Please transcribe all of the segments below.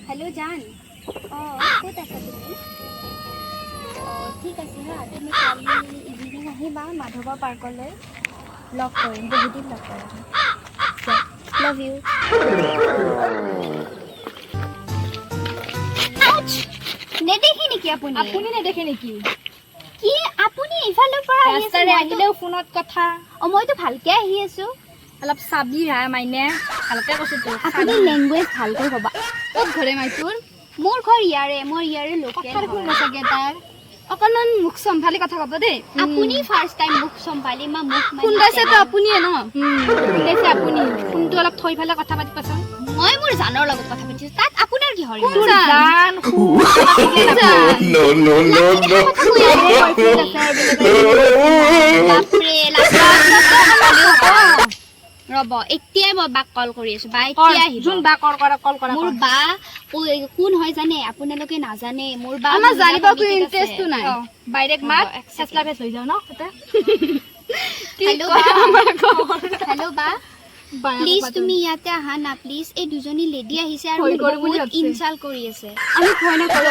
Hello जान ক'ত আছা তুমি ঠিক আছে হা তুমি কালি ইভিনিং আহিবা মাধৱ পাৰ্কলৈ লগ কৰিম বহুত দিন লগ কৰা লাভ ইউ নেদেখে নেকি আপুনি নেদেখে নেকি কি আপুনি ইফালৰ পৰা ৰাস্তাৰে আহিলেও ফোনত কথা মইতো ভালকে আহি আছো অলপ চাবি হা মাইনে ভালকে কৈছো তো আপুনি লেংগুৱেজ ভালকৈ ক'বা ক'ত ঘৰে মাইটোৰ মোৰ ঘৰ মোৰ ইয়াৰে লোকেল কথা চাগে তাৰ অকণমান মুখ চম্ভালি কথা ক'ব দেই আপুনি ফাৰ্ষ্ট টাইম মুখ চম্ভালি মুখ শুনাইছে তো আপুনিয়ে ন শুনাইছে আপুনি ফোনটো অলপ থৈ ফেলে কথা পাতি পাচোন মই মোৰ জানৰ লগত কথা পাতিছো তাত আপোনাৰ কি হৰি তোৰ জান No, no, no, no. ৰব এতিয়াই মই বাক কল কৰি আছো বা এতিয়া আহিব যোন বা কল কৰা মোৰ বা কোন হয় জানে আপোনালোকে নাজানে মোৰ বা আমাৰ জানিব কি ইন্টাৰেষ্টটো নাই ডাইৰেক্ট মাত চেছলা ফেছ হৈ যাও ন এটা হেল্ল' বা প্লিজ তুমি ইয়াতে আহা না প্লিজ এই দুজনী লেডি আহিছে আৰু বহুত ইনসাল্ট কৰি আছে আমি ভয় নকৰো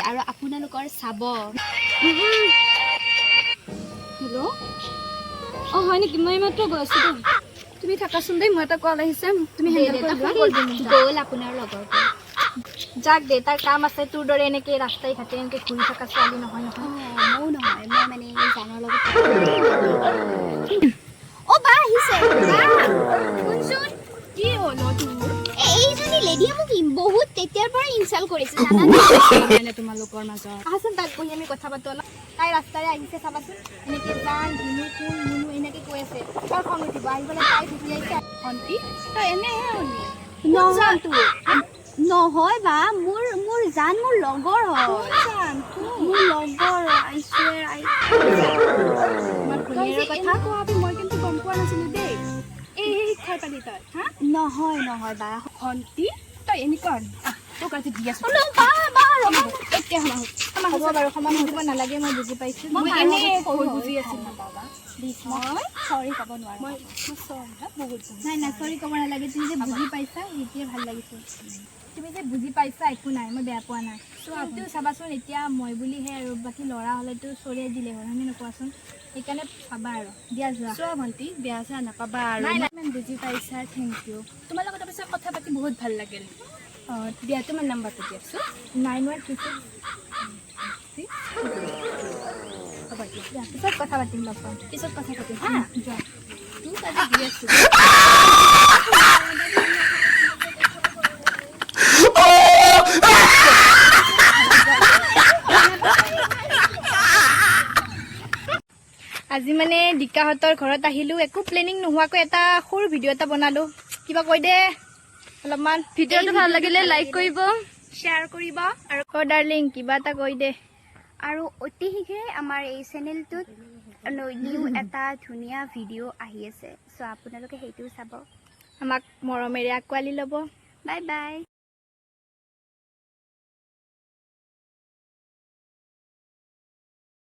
আৰু আপোনালোকৰ চাব হেল্ল' হয় নেকি মই মাত্ৰ গৈ আছো দেই তুমি থাকাচোন দেই মই এটা কল আহিছে তুমি হেণ্ডেল কৰি গ'ল আপোনাৰ লগৰটো যাক দে তাৰ কাম আছে তোৰ দৰে এনেকে ৰাস্তাই ঘাটে এনেকে ঘূৰি থকা ছোৱালী নহয় মোৰ নহয় মই মানে জানৰ লগত বা আহিছে শুনচোন কি হ'ল তোৰ এইজনী লেডিয়ে মোক বহুত তেতিয়াৰ পৰা ইনসাল্ট কৰিছে জানানে তোমালোকৰ মাজত আহাচোন তাক বহি আমি কথা পাতো অলপ তাই ৰাস্তাৰে আহিছে চাবাচোন এনেকে জান ধুনু কোন মুনু এনেকে কৈ আছে তাৰ খং উঠিব আহি পেলাই তাই ঘূৰি আহিছে ভণ্টি তই এনেহে হ'লি নহয় বা মোৰ জান মোৰ লগৰ হয় মোৰ লগৰ আই চুৱেৰ কথা কোৱাবি মই কিন্তু গম পোৱা নাছিলো দেই এই শিক্ষাই পালি তই হা নহয় বা ভণ্টি তই এনেকুৱা তোক আজি দি আছো এতিয়া হ'ব বাৰু সমান দিব নালাগে মই বুজি পাইছো মই এনেই বুজি আছো মই চৰি ক'ব নোৱাৰো মই বহুত নাই চৰি ক'ব নালাগে তুমি যে বুজি পাইছা এতিয়া ভাল লাগিছে তুমি যে বুজি পাইছা একো নাই মই বেয়া পোৱা নাই কিন্তু চাবাচোন এতিয়া মই বুলিহে আৰু বাকী ল'ৰা হ'লেতো চৰিয়াই দিলে হয় আমি নকোৱাচোন সেইকাৰণে চাবা আৰু দিয়া যোৱা চোৱা ভণ্টি বেয়া চেয়া নাপাবা আৰু ইমান বুজি পাইছা থেংক ইউ তোমাৰ লগত অৱশ্যে কথা পাতি বহুত ভাল লাগিল দিয়া তোমাৰ নাম্বাৰটো দিয়াচোন 9136 হ'ব দিয়া পিছত কথা পাতিম লগ পাম পিছত কথা পাতিম হা যোৱা তোক আজি দি আছোঁ আজি মানে ডিকাহঁতৰ ঘৰত আহিলোঁ একো প্লেনিং নোহোৱাকৈ এটা সৰু ভিডিঅ' এটা বনালোঁ কিবা কৈ দে অলপমান ভিডিঅ'টো ভাল লাগিলে লাইক কৰিব শ্বেয়াৰ কৰিব আৰু ডাৰ্লিং কিবা এটা কৈ দে আৰু অতি শীঘ্ৰে আমাৰ এই চেনেলটোত নিউ এটা ধুনীয়া ভিডিঅ' আহি আছে চ' আপোনালোকে সেইটোও চাব আমাক মৰমেৰে আঁকোৱালি ল'ব বাই বাই